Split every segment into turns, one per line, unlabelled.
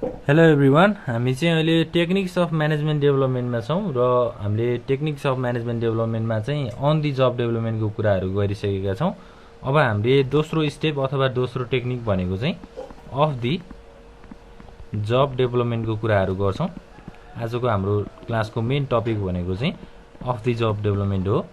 Hello everyone, हामी चाहिँ अहिले टेक्निक्स अफ म्यानेजमेन्ट डेभलपमेन्टमा छौँ र हामीले टेक्निक्स अफ म्यानेजमेन्ट डेभलपमेन्टमा चाहिँ अन दि जब डेभलपमेन्टको कुराहरू गरिसकेका छौँ। अब हामीले दोस्रो स्टेप अथवा दोस्रो टेक्निक भनेको चाहिँ अफ दि जब डेभलपमेन्टको कुराहरू गर्छौँ। आजको हाम्रो क्लासको मेन टपिक भनेको चाहिँ अफ दि जब डेभलपमेन्ट हो।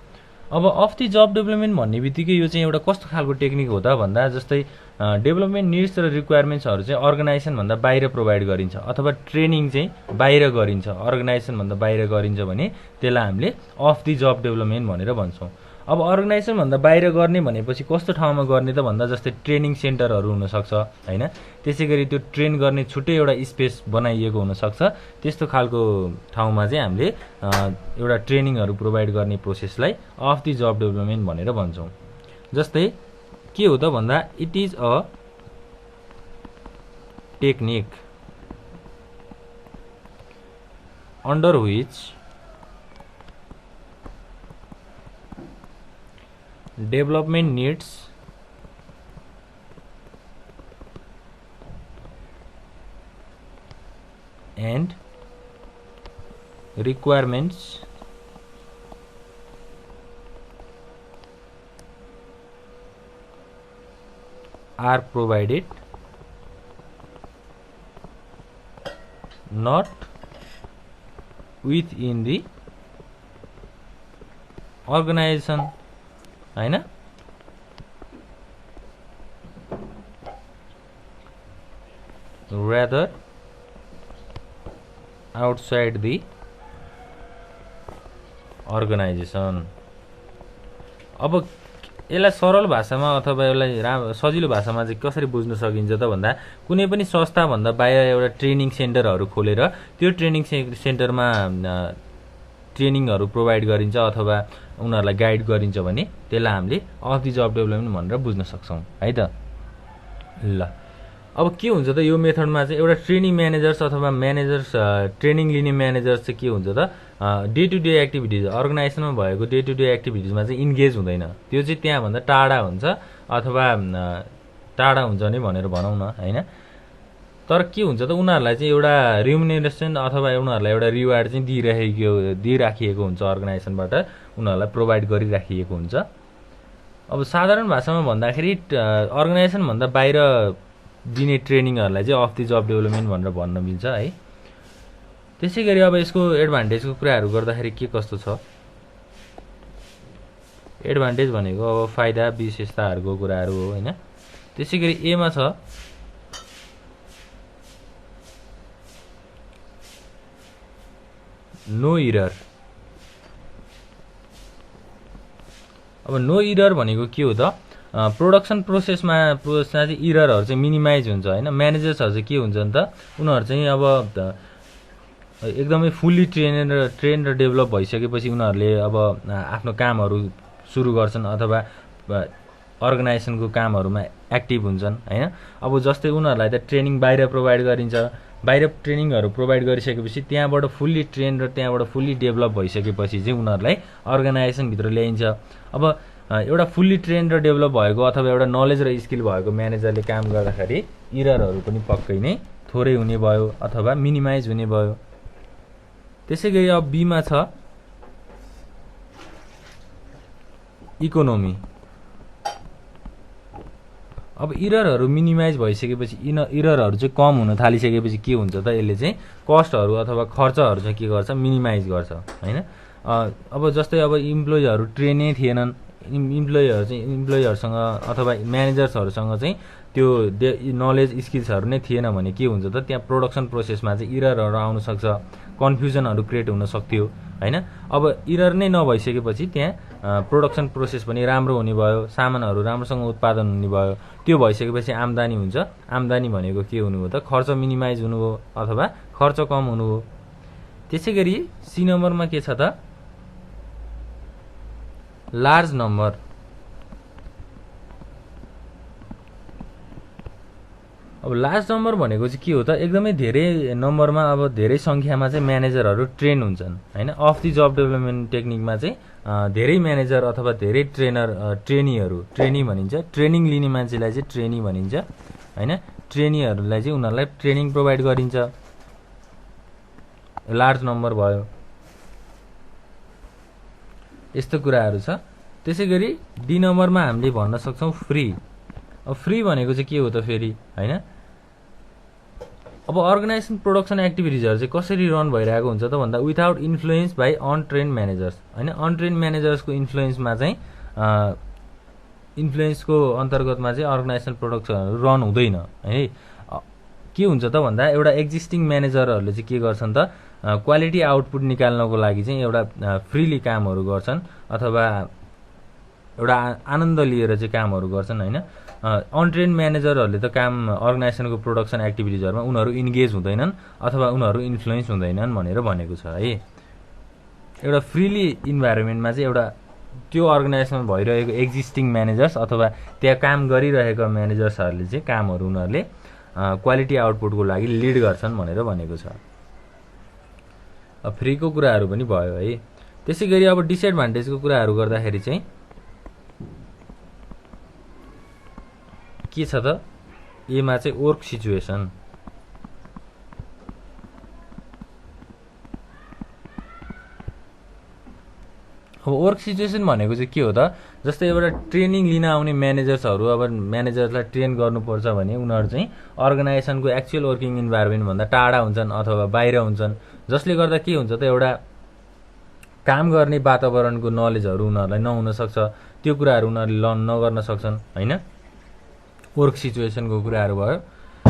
अब अफ दि जब डेभलपमेन्ट भन्ने बित्तिकै यो चाहिँ एउटा कस्तो खालको टेक्निक हो त भन्दा, जस्तै डेभलपमेन्ट निड्स र रिक्वायरमेन्ट्सहरू चाहिँ अर्गनाइजेसनभन्दा बाहिर प्रोभाइड गरिन्छ अथवा ट्रेनिङ चाहिँ बाहिर गरिन्छ, अर्गनाइजेसनभन्दा बाहिर गरिन्छ भने त्यसलाई हामीले अफ दि जब डेभलपमेन्ट भनेर भन्छौँ। अब अर्गनाइजेसनभन्दा बाहिर गर्ने भनेपछि कस्तो ठाउँमा गर्ने त भन्दा, जस्तै ट्रेनिङ सेन्टरहरू हुनसक्छ होइन, त्यसै गरी त्यो ट्रेन गर्ने छुट्टै एउटा स्पेस बनाइएको हुनसक्छ। त्यस्तो खालको ठाउँमा चाहिँ हामीले एउटा ट्रेनिङहरू प्रोभाइड गर्ने प्रोसेसलाई अफ दि जब डेभलपमेन्ट भनेर भन्छौँ। जस्तै के हो त भन्दा, it is a technique under which development needs and requirements are provided not within the organization हैन। rather outside the organization। अब यसलाई सरल भाषामा अथवा यसलाई सजिलो भाषामा चाहिँ कसरी बुझ्न सकिन्छ त भन्दा, कुनै पनि संस्थाभन्दा बाहिर एउटा ट्रेनिङ सेन्टरहरू खोलेर त्यो ट्रेनिङ सेन्टरमा ट्रेनिङहरू प्रोभाइड गरिन्छ अथवा उनीहरूलाई गाइड गरिन्छ भने त्यसलाई हामीले अफ दि जब डेभलपमेन्ट भनेर बुझ्न सक्छौँ है त। ल अब के हुन्छ त यो मेथडमा चाहिँ एउटा ट्रेनिङ म्यानेजर्स अथवा म्यानेजर्स ट्रेनिङ लिने म्यानेजर्स चाहिँ के हुन्छ त, डे टु डे एक्टिभिटिज अर्गनाइजेसनमा भएको डे टु डे एक्टिभिटिजमा चाहिँ इन्गेज हुँदैन, त्यो चाहिँ त्यहाँभन्दा टाढा हुन्छ अथवा टाढा हुन्छ नै भनेर भनौँ न होइन। तर के हुन्छ त उनीहरूलाई चाहिँ एउटा रिम्युनरेसन अथवा उनीहरूलाई एउटा रिवार्ड चाहिँ दिइराखिएको हुन्छ, अर्गनाइजेसनबाट उनीहरूलाई प्रोभाइड गरिराखिएको हुन्छ। अब साधारण भाषामा भन्दाखेरि अर्गनाइजेसनभन्दा बाहिर दिने ट्रेनिङहरूलाई चाहिँ अफ दि जब डेभलपमेन्ट भनेर भन्न मिल्छ है। त्यसै गरी अब यसको एडभान्टेजको कुराहरू गर्दाखेरि के कस्तो छ, एडभान्टेज भनेको अब फाइदा विशेषताहरूको कुराहरू हो होइन। त्यसै गरी एमा छ नो इरर। अब नो इरर भनेको के हो त, प्रोडक्सन प्रोसेसमा चाहिँ इररहरू चाहिँ मिनिमाइज हुन्छ होइन। म्यानेजर्सहरू चाहिँ के हुन्छ नि त, उनीहरू चाहिँ अब एकदमै फुल्ली ट्रेन र डेभलप भइसकेपछि उनीहरूले अब आफ्नो कामहरू सुरु गर्छन् अथवा अर्गनाइजेसनको कामहरूमा एक्टिभ हुन्छन् होइन। अब जस्तै उनीहरूलाई त ट्रेनिङ बाहिर प्रोभाइड गरिन्छ, बाहिर ट्रेनिङहरू प्रोभाइड गरिसकेपछि त्यहाँबाट फुल्ली ट्रेन र त्यहाँबाट फुल्ली डेभलप भइसकेपछि चाहिँ उनीहरूलाई अर्गनाइजेसनभित्र ल्याइन्छ। अब एउटा फुल्ली ट्रेन र डेभलप भएको अथवा एउटा नलेज र स्किल भएको म्यानेजरले काम गर्दाखेरि इररहरू पनि पक्कै नै थोरै हुने भयो अथवा मिनिमाइज हुने भयो। त्यसै गरी अब बीमा छ इकोनोमी। अब इररहरू मिनिमाइज भइसकेपछि इररहरू चाहिँ कम हुन थालिसकेपछि के हुन्छ त, यसले चाहिँ कस्टहरू अथवा खर्चहरू चाहिँ के गर्छ, मिनिमाइज गर्छ होइन। अब जस्तै अब इम्प्लोइजहरू ट्रेनै थिएनन्, इम्प्लोइजहरूसँग अथवा म्यानेजर्सहरूसँग चाहिँ त्यो नलेज स्किल्सहरू नै थिएन भने के हुन्छ त, त्यहाँ प्रोडक्सन प्रोसेसमा चाहिँ इररहरू आउन सक्छ, कन्फ्युजनहरू क्रिएट हुन सक्थ्यो होइन। अब इरर नै नभइसकेपछि त्यहाँ प्रोडक्सन प्रोसेस पनि राम्रो हुने भयो, सामानहरू राम्रोसँग उत्पादन हुने भयो। त्यो भइसकेपछि आम्दानी हुन्छ। आम्दानी भनेको के हुनु हो त, खर्च मिनिमाइज हुनु हो अथवा खर्च कम हुनु हो। त्यसै गरी सी नम्बरमा के छ त, लार्ज नम्बर। अब लार्ज नम्बर भनेको चाहिँ के हो त, एकदमै धेरै नम्बरमा अब धेरै सङ्ख्यामा चाहिँ म्यानेजरहरू ट्रेन हुन्छन् होइन। अफ दि जब डेभलपमेन्ट टेक्निकमा चाहिँ धेरै म्यानेजर अथवा धेरै ट्रेनिङ भनिन्छ, ट्रेनिङ लिने मान्छेलाई चाहिँ ट्रेनी भनिन्छ होइन। ट्रेनीहरूलाई चाहिँ उनीहरूलाई ट्रेनिङ प्रोभाइड गरिन्छ, लार्ज नम्बर भयो, यस्तो कुराहरू छ। त्यसै गरी डी नम्बरमा हामीले भन्न सक्छौँ फ्री। अब फ्री भनेको चाहिँ के हो त फेरि हैन, अब अर्गनाइजेसन प्रोडक्सन एक्टिभिटिजहरू चाहिँ कसरी रन भइरहेको हुन्छ त भन्दा without influence by untrained managers हैन। अनट्रेन म्यानेजर्सको इन्फ्लुएन्समा चाहिँ इन्फ्लुएन्सको अन्तर्गतमा चाहिँ अर्गनाइजेसन प्रोडक्सनहरू रन हुँदैन है। के हुन्छ त भन्दा एउटा एक्जिस्टिङ म्यानेजरहरूले चाहिँ के गर्छन् त क्वालिटी आउटपुट निकाल्नको लागि चाहिँ एउटा फ्रीली कामहरू गर्छन् अथवा एउटा आनन्द लिएर चाहिँ कामहरू गर्छन् हैन। अनट्रेन म्यानेजरहरूले त काम अर्गनाइजेसनको प्रोडक्सन एक्टिभिटिजहरूमा उनीहरू इन्गेज हुँदैनन् अथवा उनीहरू इन्फ्लुएन्स हुँदैनन् भनेर भनेको छ है। एउटा फ्रीली इन्भाइरोमेन्टमा चाहिँ एउटा त्यो अर्गनाइजेसनमा भइरहेको एक्जिस्टिङ म्यानेजर्स अथवा त्यहाँ काम गरिरहेका म्यानेजर्सहरूले चाहिँ कामहरू उनीहरूले क्वालिटी आउटपुटको लागि लिड गर्छन् भनेर भनेको छ। फ्रीको कुराहरू पनि भयो है। त्यसै गरी अब डिसएडभान्टेजको कुराहरू गर्दाखेरि चाहिँ के छ त, एमा चाहिँ वर्क सिचुएसन। अब वर्क सिचुएसन भनेको चाहिँ के हो त, जस्तै एउटा ट्रेनिङ लिन आउने म्यानेजर्सहरू अब म्यानेजर्सलाई ट्रेन गर्नुपर्छ भने उनीहरू चाहिँ अर्गनाइजेसनको एक्चुअल वर्किङ इन्भाइरोमेन्टभन्दा टाढा हुन्छन् अथवा बाहिर हुन्छन्, जसले गर्दा के हुन्छ त एउटा काम गर्ने वातावरणको नलेजहरू उनीहरूलाई नहुन सक्छ, त्यो कुराहरू उनीहरूले लर्न नगर्न सक्छन् हैन। वर्क सिचुएसनको कुराहरू भयो।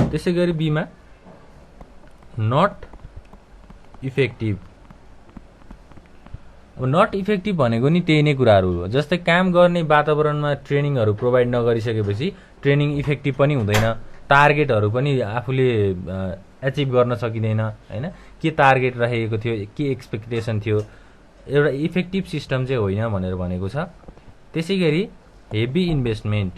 त्यसै गरी बीमा नट इफेक्टिभ। अब नट इफेक्टिभ भनेको नि त्यही नै कुराहरू हो। जस्तै काम गर्ने वातावरणमा ट्रेनिङहरू प्रोभाइड नगरिसकेपछि ट्रेनिङ इफेक्टिभ पनि हुँदैन, टार्गेटहरू पनि आफूले एचिभ गर्न सकिँदैन हैन। के टार्गेट राखेको थियो, के एक्सपेक्टेसन थियो, एउटा इफेक्टिभ सिस्टम चाहिँ होइन भनेर भनेको छ। त्यसै गरी हेभी इन्भेस्टमेन्ट।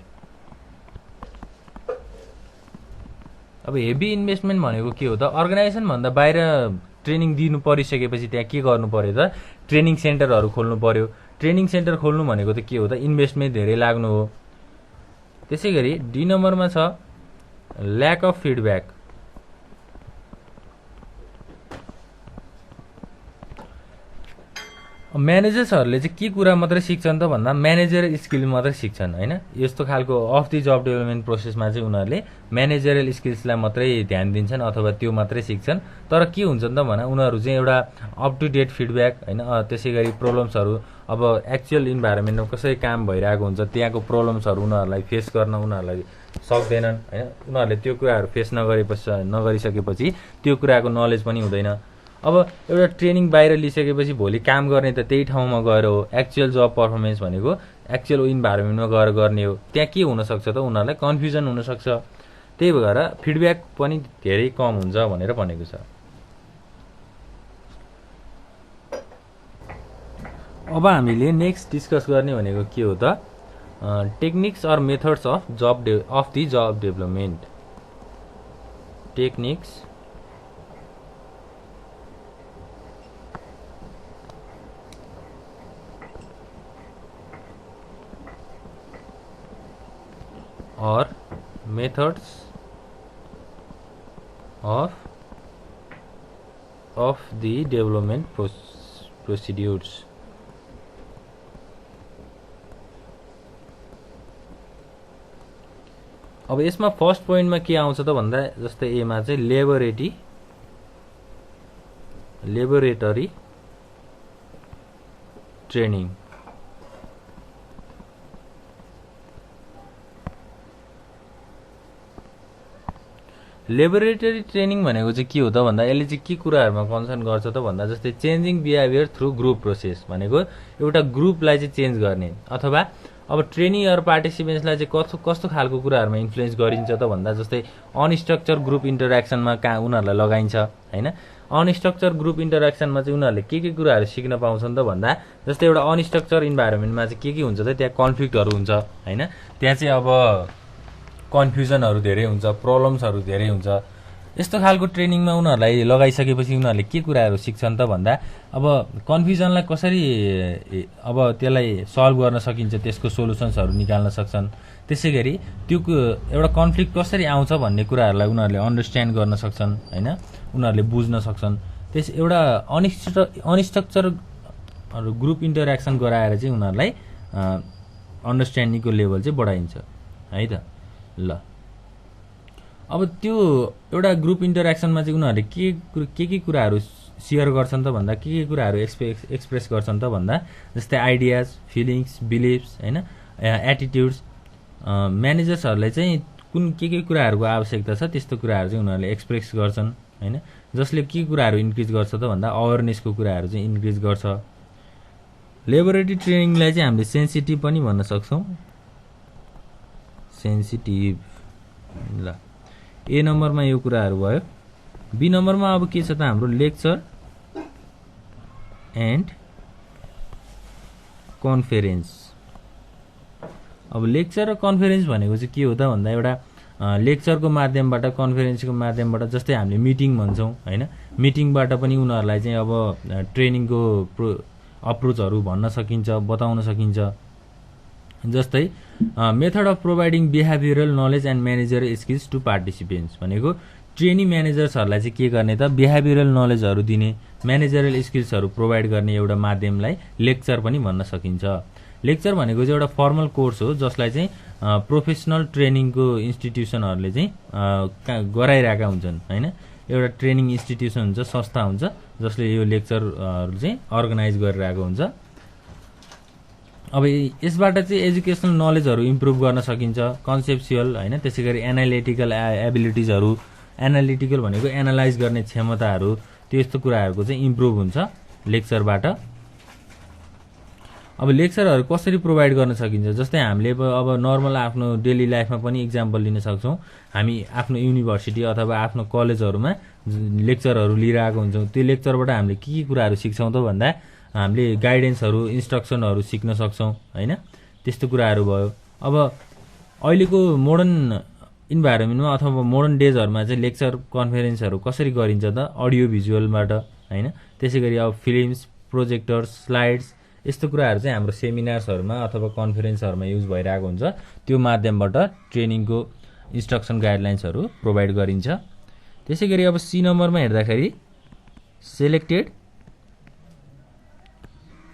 अब हेभी इन्भेस्टमेन्ट भनेको के हो त, अर्गनाइजेसनभन्दा बाहिर ट्रेनिङ दिनु परिसकेपछि त्यहाँ के गर्नु पर्यो त, ट्रेनिङ सेन्टरहरू खोल्नु पर्यो। ट्रेनिङ सेन्टर खोल्नु भनेको त के हो त, इन्भेस्टमेन्ट धेरै लाग्नु हो। त्यसै गरी डी नम्बरमा छ ल्याक अफ फिडब्याक। म्यानेजर्सहरूले चाहिँ के कुरा मात्रै सिक्छन् त भन्दा म्यानेजरल स्किल मात्रै सिक्छन् हैन। यस्तो खालको अफ द जब डेभलपमेन्ट प्रोसेसमा चाहिँ उनीहरूले म्यानेजरल स्किल्सलाई मात्रै ध्यान दिन्छन् अथवा त्यो मात्रै सिक्छन्। तर के हुन्छ त भन्दा उनीहरू चाहिँ एउटा अप टु डेट फिडब्याक हैन, त्यसै गरी प्रब्लम्सहरू अब एक्चुअल इन्भाइरोमेन्टमा कसरी काम भइरहेको हुन्छ त्यहाँको प्रब्लम्सहरू उनीहरूलाई फेस गर्न उनीहरूलाई सक्दैनन् हैन। उनीहरूले त्यो कुराहरू फेस नगरिसकेपछि त्यो कुराको नलेज पनि हुँदैन। अब एउटा ट्रेनिङ बाहिर लिइसकेपछि भोलि काम गर्ने त त्यही ठाउँमा गएर हो, एक्चुअल जब पर्फर्मेन्स भनेको एक्चुअल इन्भाइरोमेन्टमा गएर गर्ने हो। त्यहाँ के हुनसक्छ त उनीहरूलाई कन्फ्युजन हुनसक्छ, त्यही भएर फिडब्याक पनि धेरै कम हुन्छ भनेर भनेको छ। अब हामीले नेक्स्ट डिस्कस गर्ने भनेको के हो त, techniques or methods of the जब development. Techniques or methods of the development procedures। अब यसमा फर्स्ट पोइन्टमा के आउँछ त भन्दा जस्तै एमा चाहिँ लेबोरेटरी ट्रेनिङ। लेबोरेटरी ट्रेनिङ भनेको चाहिँ के हो त भन्दा यसले चाहिँ के कुराहरूमा कन्सर्न गर्छ त भन्दा जस्तै changing behaviour through group process भनेको एउटा ग्रुपलाई चाहिँ चेन्ज गर्ने अथवा अब ट्रेनिङहरू पार्टिसिपेन्ट्सलाई चाहिँ कस्तो खालको कुराहरूमा इन्फ्लुएन्स गरिन्छ त भन्दा जस्तै अनस्ट्रक्चर ग्रुप इन्टरेक्सनमा उनीहरूलाई लगाइन्छ हैन। अनस्ट्रक्चर ग्रुप इन्टरेक्सनमा चाहिँ उनीहरूले के कुराहरू सिक्न पाउँछन् त भन्दा जस्तै एउटा अनस्ट्रक्चर इन्भाइरोमेन्टमा चाहिँ के हुन्छ त त्यहाँ कन्फ्लिक्टहरू हुन्छ हैन। त्यहाँ चाहिँ अब कन्फ्युजनहरू धेरै हुन्छ, प्रब्लम्सहरू धेरै हुन्छ। यस्तो खालको ट्रेनिङमा उनीहरूलाई लगाइसकेपछि उनीहरूले के कुराहरू सिक्छन् त भन्दा अब कन्फ्युजनलाई कसरी अब त्यसलाई सल्भ गर्न सकिन्छ त्यसको सोलुसन्सहरू निकाल्न सक्छन्। त्यसैगरी त्यो एउटा कन्फ्लिक्ट कसरी आउँछ भन्ने कुराहरूलाई उनीहरूले अन्डरस्ट्यान्ड गर्न सक्छन् हैन, उनीहरूले बुझ्न सक्छन्। त्यस एउटा अनस्ट्रक्चर ग्रुप इन्टरेक्सन गराएर चाहिँ उनीहरूलाई अन्डरस्ट्यान्डिङको लेभल चाहिँ बढाइन्छ है त। ल अब त्यो एउटा ग्रुप इन्टरेक्सनमा चाहिँ उनीहरूले के कुराहरू सेयर गर्छन् त भन्दा, के कुराहरू एक्सप्रेस गर्छन् त भन्दा, जस्तै आइडियाज, फिलिङ्स, बिलिभ्स हैन, एटिट्युड्स। म्यानेजर्सहरूलाई चाहिँ के कुराहरूको आवश्यकता छ त्यस्तो कुराहरू चाहिँ उनीहरूले एक्सप्रेस गर्छन् हैन, जसले के कुराहरू इन्क्रिज गर्छ त भन्दा अवेरनेसको कुराहरू चाहिँ इन्क्रिज गर्छ। लेबोरेटरी ट्रेनिङलाई चाहिँ हामीले सेन्सिटिभ पनि भन्न सक्छौँ, सेन्सिटिभ। ल ए नम्बरमा यो कुराहरू भयो। बी नम्बरमा अब के छ त हाम्रो लेक्चर एन्ड कन्फरेन्स। अब लेक्चर र कन्फरेन्स भनेको चाहिँ के हो त भन्दा एउटा लेक्चरको माध्यमबाट, कन्फरेन्सको माध्यमबाट, जस्तै हामीले मिटिङ भन्छौँ हैन, मिटिङबाट पनि उनीहरूलाई चाहिँ अब ट्रेनिङको अप्रोचहरू भन्न सकिन्छ, बताउन सकिन्छ। जस्तै method of providing behavioural knowledge and managerial skills to participants भनेको ट्रेनी म्यानेजर्सहरूलाई चाहिँ के गर्ने त बिहेभियरल नलेजहरू दिने, म्यानेजरियल स्किल्सहरू प्रोभाइड गर्ने एउटा माध्यमलाई लेक्चर पनि भन्न सकिन्छ। लेक्चर भनेको चाहिँ एउटा फर्मल कोर्स हो जसलाई चाहिँ प्रोफेसनल ट्रेनिङको इन्स्टिट्युसनहरूले चाहिँ गराइरहेका हुन्छन् हैन। एउटा ट्रेनिङ इन्स्टिट्युसन हुन्छ, संस्था हुन्छ जसले यो लेक्चरहरू चाहिँ अर्गनाइज गरिरहेको हुन्छ। अब यसबाट चाहिँ एजुकेसनल नलेजहरू इम्प्रुभ गर्न सकिन्छ, कन्सेप्चुअल हैन, त्यसैगरी एनालिटिकल एबिलिटिजहरू, एनालिटिकल भनेको एनालाइज गर्ने क्षमताहरू, त्यस्तो कुराहरूको चाहिँ इम्प्रुभ हुन्छ लेक्चरबाट। अब लेक्चरहरू कसरी प्रोभाइड गर्न सकिन्छ, जस्तै हामीले अब नर्मल आफ्नो डेली लाइफमा पनि इक्जाम्पल लिन सक्छौँ। हामी आफ्नो युनिभर्सिटी अथवा आफ्नो कलेजहरूमा लेक्चरहरू लिइरहेको हुन्छौँ। त्यो लेक्चरबाट हामीले के कुराहरू सिक्छौँ त भन्दा हामीले गाइडेन्सहरू, इन्स्ट्रक्सनहरू सिक्न सक्छौँ हैन, त्यस्तो कुराहरू भयो। अब अहिलेको मोडर्न इन्भाइरोमेन्टमा अथवा मोडर्न डेजहरूमा चाहिँ लेक्चर कन्फरेन्सहरू कसरी गरिन्छ त अडियो भिजुअलबाट हैन, त्यसैगरी अब फिल्म्स, प्रोजेक्टर्स, स्लाइड्स, यस्तो कुराहरू चाहिँ हाम्रो सेमिनार्सहरूमा अथवा कन्फरेन्सहरूमा युज भइरहेको हुन्छ। त्यो माध्यमबाट ट्रेनिङको इन्स्ट्रक्सन गाइडलाइन्सहरू प्रोभाइड गरिन्छ। त्यसैगरी अब सी नम्बरमा हेर्दाखेरि सेलेक्टेड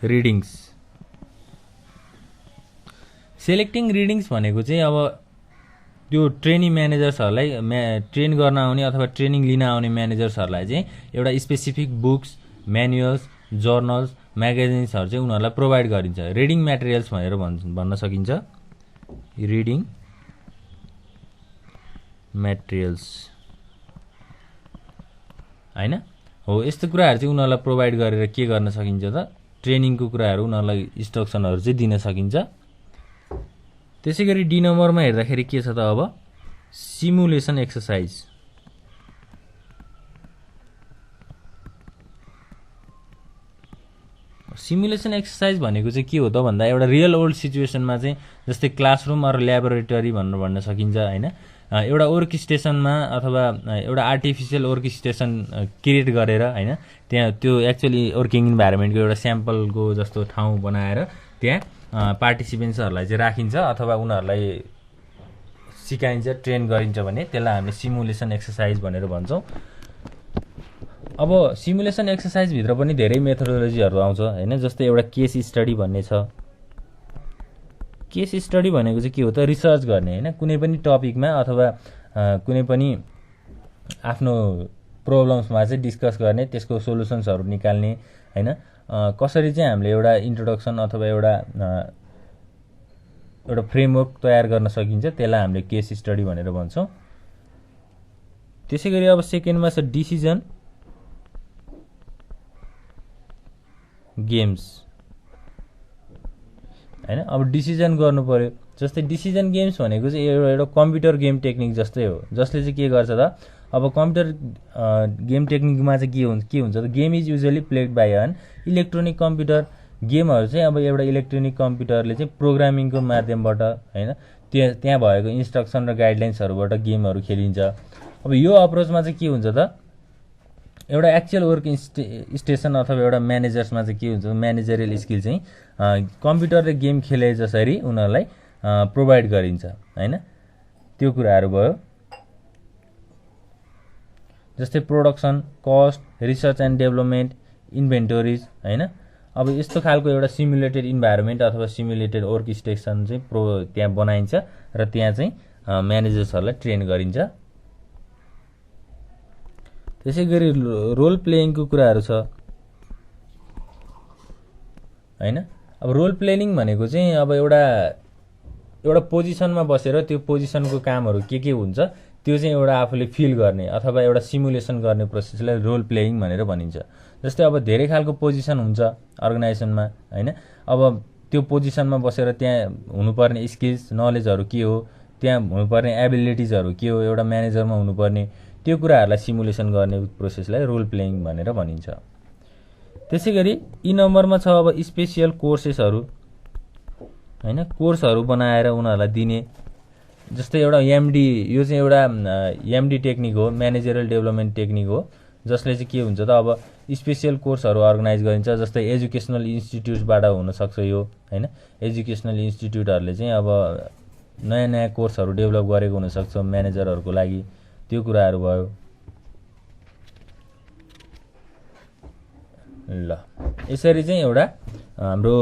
रिडिङ्स। सेलेक्टिङ रिडिङ्स भनेको चाहिँ अब त्यो ट्रेनिङ म्यानेजर्सहरूलाई ट्रेन गर्न आउने अथवा ट्रेनिङ लिन आउने म्यानेजर्सहरूलाई चाहिँ एउटा स्पेसिफिक बुक्स, म्यानुअल्स, जर्नल्स, म्यागजिन्सहरू चाहिँ उनीहरूलाई प्रोभाइड गरिन्छ। रिडिङ म्याटेरियल्स भनेर भन्न सकिन्छ, रिडिङ म्याटेरियल्स हैन हो। यस्तो कुराहरू चाहिँ उनीहरूलाई प्रोभाइड गरेर के गर्न सकिन्छ त ट्रेनिङको कुराहरू उनीहरूलाई इन्स्ट्रक्सनहरू चाहिँ दिन सकिन्छ। त्यसैगरी डी नम्बरमा हेर्दाखेरि के छ त अब सिमुलेसन एक्सर्साइज। सिमुलेसन एक्सर्साइज भनेको चाहिँ के हो त भन्दा एउटा रियल वर्ल्ड सिचुएसनमा चाहिँ जस्तै क्लासरुम अर ल्याबोरेटरी भन्न सकिन्छ हैन, एउटा ओर्केस्ट्रेसनमा अथवा एउटा आर्टिफिसियल ओर्केस्ट्रेसन क्रिएट गरेर हैन, त्यहाँ त्यो एक्चुअली वर्किङ इन्भाइरोमेन्टको एउटा स्याम्पलको जस्तो ठाउँ बनाएर त्यहाँ पार्टिसिपेन्ट्सहरूलाई चाहिँ राखिन्छ अथवा उनीहरूलाई सिकाइन्छ, ट्रेन गरिन्छ भने त्यसलाई हामीले सिमुलेसन एक्सर्साइज भनेर भन्छौँ। अब सिमुलेसन एक्सर्साइजभित्र पनि धेरै मेथोडोलोजीहरू आउँछ हैन, जस्तै एउटा केस स्टडी भन्ने छ। केस स्टडी भनेको चाहिँ के हो त रिसर्च गर्ने हैन, कुनै पनि टपिकमा अथवा कुनै पनि आफ्नो प्रब्लम्समा चाहिँ डिस्कस गर्ने, त्यसको सोलुसन्सहरू निकाल्ने हैन, कसरी चाहिँ हामीले एउटा इन्ट्रोडक्सन अथवा एउटा फ्रेमवर्क तयार गर्न सकिन्छ त्यसलाई हामीले केस स्टडी भनेर भन्छौँ। त्यसैगरी अब सेकेन्डमा छ डिसिजन गेम्स हैन। अब डिसिजन गर्नु पर्यो, जस्तै डिसिजन गेम्स भनेको चाहिँ एउटा कम्प्युटर गेम टेक्निक जस्तै हो, जसले चाहिँ के गर्छ त अब कम्प्युटर गेम टेक्निकमा चाहिँ के हुन्छ त game is usually played by an electronic computer. गेमहरू चाहिँ अब एउटा इलेक्ट्रोनिक कम्प्युटरले चाहिँ प्रोग्रामिङको माध्यमबाट हैन त्यहाँ भएको इन्स्ट्रक्सन र गाइडलाइन्सहरूबाट गेमहरू खेलिन्छ। अब यो अप्रोचमा चाहिँ के हुन्छ त एउटा एक्चुअल वर्क स्टेसन अथवा एउटा म्यानेजर्समा चाहिँ के हुन्छ म्यानेजरियल स्किल चाहिँ कम्प्युटरले गेम खेले जसरी उनीहरूलाई प्रोभाइड गरिन्छ हैन। त्यो कुराहरू भयो। जस्तै production cost, research and development, inventories हैन। अब यस्तो खालको एउटा सिमुलेटेड इन्भाइरोमेन्ट अथवा सिमुलेटेड ओर्केस्ट्रेसन चाहिँ त्यहाँ बनाइन्छ र त्यहाँ चाहिँ म्यानेजर्सहरूलाई ट्रेन गरिन्छ। त्यसै गरी रोल प्लेइङको कुराहरू छ हैन। अब रोल प्लेइङ भनेको चाहिँ अब एउटा पोजिसनमा बसेर त्यो पोजिसनको कामहरू के हुन्छ त्यो चाहिँ एउटा आफूले फिल गर्ने अथवा एउटा सिमुलेसन गर्ने प्रोसेसलाई रोल प्लेइङ भनेर भनिन्छ। जस्तै अब धेरै खालको पोजिसन हुन्छ अर्गनाइजेसनमा हैन। अब त्यो पोजिसनमा बसेर त्यहाँ हुनुपर्ने स्किल्स नलेजहरू के हो, त्यहाँ हुनुपर्ने एबिलिटिजहरू के हो, एउटा म्यानेजरमा हुनुपर्ने त्यो कुराहरूलाई सिमुलेसन गर्ने प्रोसेसलाई रोल प्लेइङ भनेर भनिन्छ। त्यसै गरी यी नम्बरमा छ अब स्पेसियल कोर्सेसहरू हैन। कोर्सहरू बनाएर उनीहरूलाई दिने। जस्तै एउटा एमडी, यो चाहिँ एउटा एमडी टेक्निक हो, म्यानेजरियल डेभलपमेन्ट टेक्निक हो, जसले चाहिँ के हुन्छ त अब स्पेसियल कोर्सहरू अर्गनाइज गरिन्छ। जस्तै एजुकेसनल इन्स्टिट्युटबाट हुनसक्छ यो हैन। एजुकेसनल इन्स्टिट्युटहरूले चाहिँ अब नयाँ नयाँ कोर्सहरू डेभलप गरेको हुनसक्छ म्यानेजरहरूको लागि, त्यो कुराहरू भयो। ल यसरी चाहिँ एउटा हाम्रो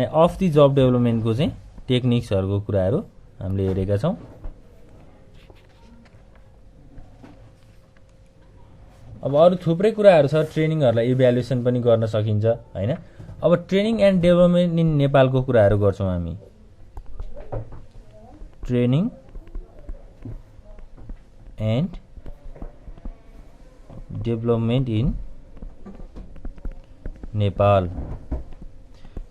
अफ द जब डेभलपमेन्टको चाहिँ टेक्निक्सहरूको कुराहरू हामीले हेरेका छौँ। अब अरू थुप्रै कुराहरू छ। ट्रेनिङहरूलाई इभ्यालुएसन पनि गर्न सकिन्छ हैन। अब ट्रेनिङ एन्ड डेभलपमेन्ट इन नेपालको कुराहरू गर्छौँ हामी। Training and development in Nepal.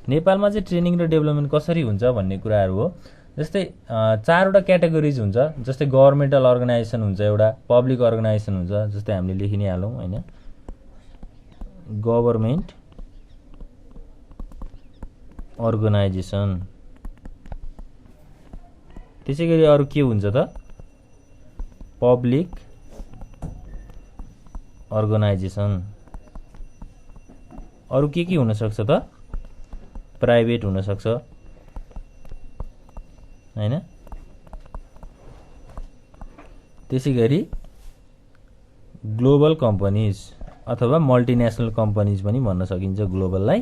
नेपालमा चाहिँ ट्रेनिङ र डेभलपमेन्ट कसरी हुन्छ भन्ने कुराहरू हो। जस्तै चारवटा क्याटेगोरिज हुन्छ। जस्तै गभर्मेन्टल अर्गनाइजेसन हुन्छ, एउटा पब्लिक अर्गनाइजेसन हुन्छ। जस्तै हामीले लेखि नै हालौँ हैन, गभर्मेन्ट अर्गनाइजेसन। त्यसै गरी अरू के हुन्छ त, पब्लिक अर्गनाइजेसन। अरू के हुन सक्छ त, प्राइभेट हुन सक्छ हैन। त्यसै गरी ग्लोबल कम्पनीज अथवा मल्टिनेसनल कम्पनीज पनि भन्न सकिन्छ ग्लोबललाई।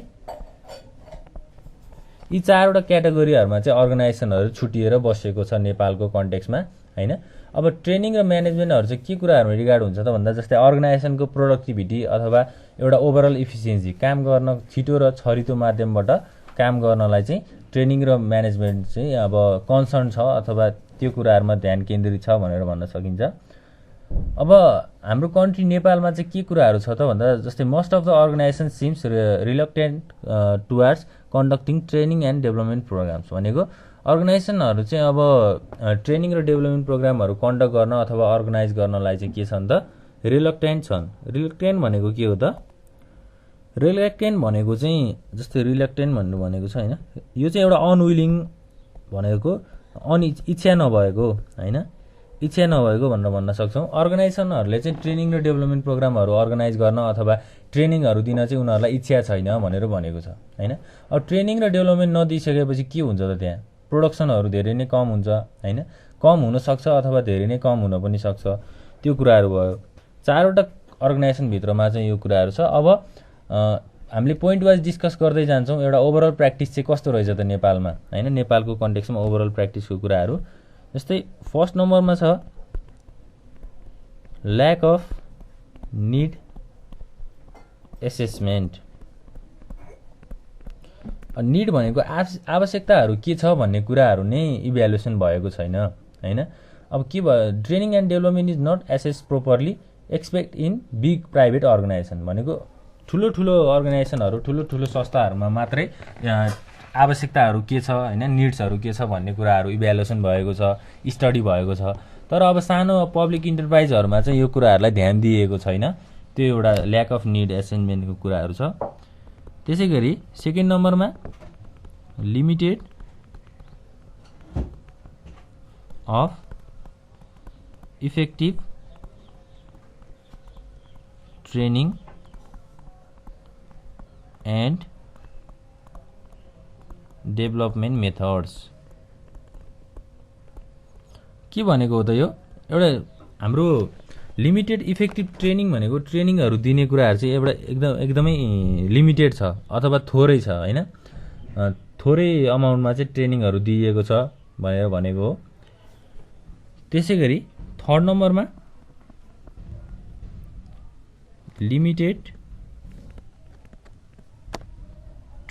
यी चारवटा क्याटेगोरीहरूमा चाहिँ अर्गनाइजेसनहरू छुटिएर बसेको छ नेपालको कन्टेक्स्टमा हैन। अब ट्रेनिङ र म्यानेजमेन्टहरू चाहिँ के कुराहरूमा रिगार्ड हुन्छ त भन्दा, जस्तै अर्गनाइजेसनको प्रोडक्टिभिटी अथवा एउटा ओभरअल इफिसियन्सी, काम गर्न छिटो र छरितो माध्यमबाट काम गर्नलाई चाहिँ ट्रेनिङ र म्यानेजमेन्ट चाहिँ अब कन्सर्न छ अथवा त्यो कुराहरूमा ध्यान केन्द्रित छ भनेर भन्न सकिन्छ। अब हाम्रो कन्ट्री नेपालमा चाहिँ के कुराहरू छ त भन्दा, जस्तै most of the organization seems reluctant towards conducting training and development programmes. भनेको अर्गनाइजेसनहरू चाहिँ अब ट्रेनिङ र डेभलपमेन्ट प्रोग्रामहरू कन्डक्ट गर्न अथवा अर्गनाइज गर्नलाई चाहिँ के छन् त, रिलक्टेन्ट छन्। रिलक्टेन्ट भनेको के हो त, रिलक्टेन्ट भनेको चाहिँ जस्तै रिलक्टेन्ट भन्नु भनेको छ हैन, यो चाहिँ एउटा अनविलिङ भनेको इच्छा नभएको हैन, इच्छा नभएको भनेर भन्न सक्छौँ। अर्गनाइजेसनहरूले चाहिँ ट्रेनिङ र डेभलपमेन्ट प्रोग्रामहरू अर्गनाइज गर्न अथवा ट्रेनिङहरू दिन चाहिँ उनीहरूलाई इच्छा छैन भनेर भनेको छ हैन। अब ट्रेनिङ र डेभलपमेन्ट नदिइसकेपछि के हुन्छ त, त्यहाँ प्रोडक्सनहरू धेरै नै कम हुन्छ हैन। कम हुन सक्छ अथवा धेरै नै कम हुन पनि सक्छ, त्यो कुराहरू भयो। चारवटा अर्गनाइजेसनभित्रमा चाहिँ यो कुराहरू छ। अब हामीले पोइन्ट वाइज डिस्कस गर्दै जान्छौँ। एउटा ओभरअल प्र्याक्टिस चाहिँ कस्तो रहेछ त नेपालमा हैन, नेपालको कन्टेक्स्टमा ओभरअल प्र्याक्टिसको कुराहरू। जस्तै फर्स्ट नम्बरमा छ lack of need assessment. Need भनेको आवश्यकताहरू के छ भन्ने कुराहरू नै इभ्यालुएसन भएको छैन हैन। अब के भयो, training and development is not assess properly expect in big private organization. भनेको ठुलो ठुलो अर्गनाइजेसनहरू, ठुलो ठुलो संस्थाहरूमा मात्रै आवश्यकताहरू के छ हैन, निड्सहरू के छ भन्ने कुराहरू इभ्यालुएसन भएको छ, स्टडी भएको छ। तर अब सानो पब्लिक इन्टरप्राइजहरूमा चाहिँ यो कुराहरूलाई ध्यान दिएको छैन। त्यो एउटा ल्याक अफ निड एसेसमेन्टको कुराहरू छ। त्यसै गरी सेकेन्ड नम्बरमा limited of effective training and development methods के भनेको हो त यो एउटा हाम्रो लिमिटेड इफेक्टिभ ट्रेनिङ भनेको ट्रेनिङहरू दिने कुराहरू चाहिँ एउटा एकदमै लिमिटेड छ अथवा थोरै छ हैन थोरै अमाउन्टमा चाहिँ ट्रेनिङहरू दिइएको छ भनेर भनेको हो। त्यसैगरी थर्ड नम्बरमा लिमिटेड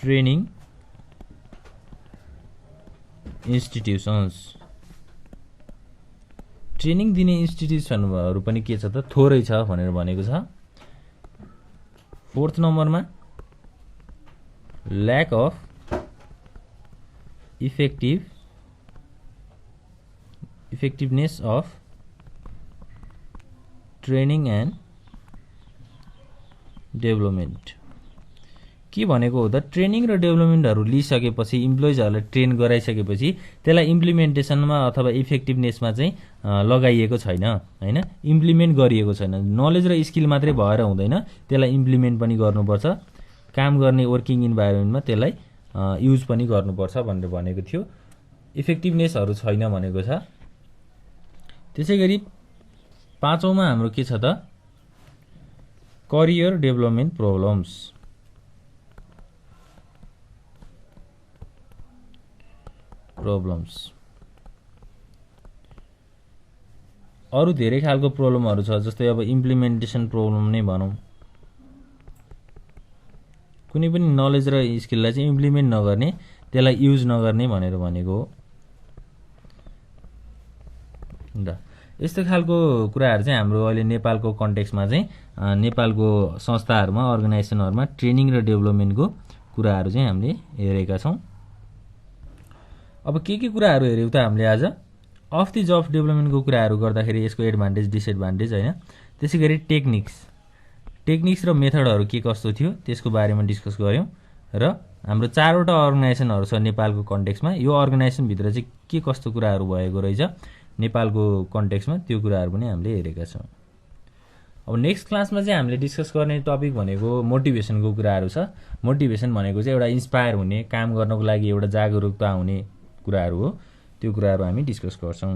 ट्रेनिङ इन्स्टिट्युसन्स ट्रेनिङ दिने इन्स्टिट्युसनहरू पनि के छ त थोरै छ भनेर भनेको छ। फोर्थ नम्बरमा lack of effectiveness of training and development के भनेको हो त ट्रेनिङ र डेभलपमेन्टहरू लिइसकेपछि इम्प्लोइजहरूलाई ट्रेन गराइसकेपछि त्यसलाई इम्प्लिमेन्टेसनमा अथवा इफेक्टिभनेसमा चाहिँ लगाइएको छैन हैन इम्प्लिमेन्ट गरिएको छैन। नलेज र स्किल मात्रै भएर हुँदैन त्यसलाई इम्प्लिमेन्ट पनि गर्नुपर्छ काम गर्ने वर्किङ इन्भाइरोमेन्टमा त्यसलाई युज पनि गर्नुपर्छ भनेर भनेको थियो। इफेक्टिभनेसहरू छैन भनेको छ। त्यसैगरी पाँचौँमा हाम्रो के छ त करियर डेभलपमेन्ट प्रब्लम्स अरू धेरै खालको प्रब्लमहरू छ जस्तै अब इम्प्लिमेन्टेसन प्रब्लम नै भनौँ कुनै पनि नलेज र स्किललाई चाहिँ इम्प्लिमेन्ट नगर्ने त्यसलाई युज नगर्ने भनेर भनेको हो। यस्तो खालको कुराहरू चाहिँ हाम्रो अहिले नेपालको कन्टेक्स्टमा चाहिँ नेपालको संस्थाहरूमा अर्गनाइजेसनहरूमा ट्रेनिङ र डेभलपमेन्टको कुराहरू चाहिँ हामीले हेरेका छौँ। अब के कुराहरू हेऱ्यौँ त हामीले आज अफ द जब डेभलपमेन्टको कुराहरू गर्दाखेरि यसको एडभान्टेज डिसएडभान्टेज हैन त्यसैगरी टेक्निक्स र मेथडहरू के कस्तो थियो त्यसको बारेमा डिस्कस गऱ्यौँ र हाम्रो चारवटा अर्गनाइजेसनहरू छ नेपालको कन्टेक्स्टमा यो अर्गनाइजेसनभित्र चाहिँ के कस्तो कुराहरू भएको रहेछ नेपालको कन्टेक्स्टमा त्यो कुराहरू पनि हामीले हेरेका छौँ। अब नेक्स्ट क्लासमा चाहिँ हामीले डिस्कस गर्ने टपिक भनेको मोटिभेसनको कुराहरू छ। मोटिभेसन भनेको चाहिँ एउटा इन्स्पायर हुने काम गर्नको लागि एउटा जागरुकता हुने कुराहरू हो त्यो कुराहरू हामी डिस्कस गर्छौँ।